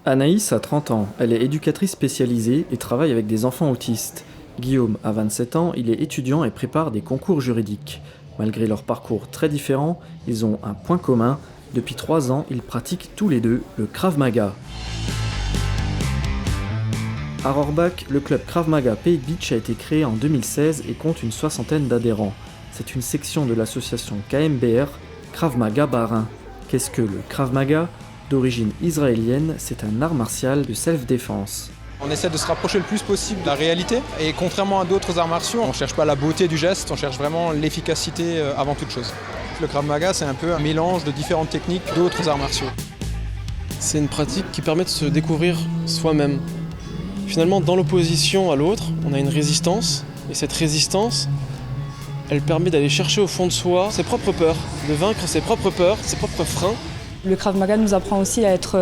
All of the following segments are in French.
Anaïs a 30 ans, elle est éducatrice spécialisée et travaille avec des enfants autistes. Guillaume a 27 ans, il est étudiant et prépare des concours juridiques. Malgré leur parcours très différents, ils ont un point commun. Depuis 3 ans, ils pratiquent tous les deux le Krav Maga. À Rohrbach, le club Krav Maga Pays de Bitche a été créé en 2016 et compte une 60aine d'adhérents. C'est une section de l'association KMBR, Krav Maga Bas-Rhin. Qu'est-ce que le Krav Maga ? D'origine israélienne, c'est un art martial de self-défense. On essaie de se rapprocher le plus possible de la réalité et contrairement à d'autres arts martiaux, on ne cherche pas la beauté du geste, on cherche vraiment l'efficacité avant toute chose. Le Krav Maga, c'est un peu un mélange de différentes techniques d'autres arts martiaux. C'est une pratique qui permet de se découvrir soi-même. Finalement, dans l'opposition à l'autre, on a une résistance et cette résistance, elle permet d'aller chercher au fond de soi ses propres peurs, de vaincre ses propres peurs, ses propres freins. Le Krav Maga nous apprend aussi à être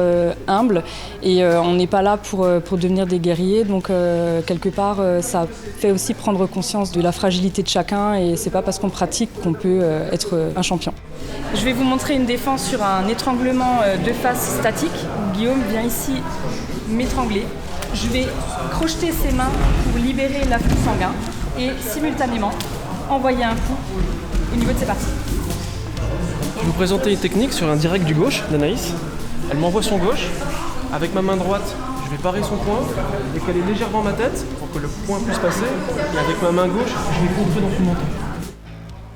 humble et on n'est pas là pour devenir des guerriers, donc quelque part ça fait aussi prendre conscience de la fragilité de chacun et c'est pas parce qu'on pratique qu'on peut être un champion. Je vais vous montrer une défense sur un étranglement de face statique. Guillaume vient ici m'étrangler. Je vais crocheter ses mains pour libérer l'afflux sanguin et simultanément envoyer un coup au niveau de ses parties. Je vais vous présenter une technique sur un direct du gauche d'Anaïs. Elle m'envoie son gauche. Avec ma main droite, je vais parer son poing et qu'elle est légèrement ma tête pour que le poing puisse passer. Et avec ma main gauche, je vais contrer dans son menton.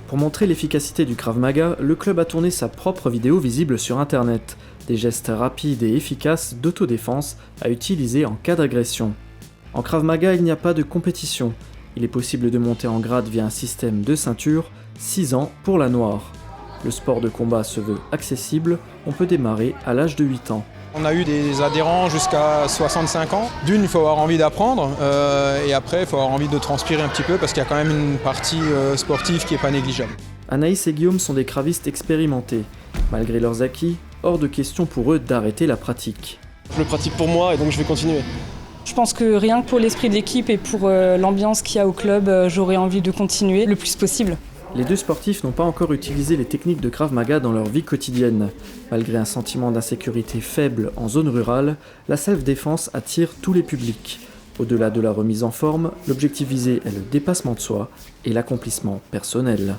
Pour montrer l'efficacité du Krav Maga, le club a tourné sa propre vidéo visible sur internet. Des gestes rapides et efficaces d'autodéfense à utiliser en cas d'agression. En Krav Maga, il n'y a pas de compétition. Il est possible de monter en grade via un système de ceinture, 6 ans pour la noire. Le sport de combat se veut accessible, on peut démarrer à l'âge de 8 ans. On a eu des adhérents jusqu'à 65 ans. D'une, il faut avoir envie d'apprendre et après, il faut avoir envie de transpirer un petit peu parce qu'il y a quand même une partie sportive qui n'est pas négligeable. Anaïs et Guillaume sont des kravistes expérimentés. Malgré leurs acquis, hors de question pour eux d'arrêter la pratique. Je le pratique pour moi et donc je vais continuer. Je pense que rien que pour l'esprit d'équipe et pour l'ambiance qu'il y a au club, j'aurais envie de continuer le plus possible. Les deux sportifs n'ont pas encore utilisé les techniques de Krav Maga dans leur vie quotidienne. Malgré un sentiment d'insécurité faible en zone rurale, la self-défense attire tous les publics. Au-delà de la remise en forme, l'objectif visé est le dépassement de soi et l'accomplissement personnel.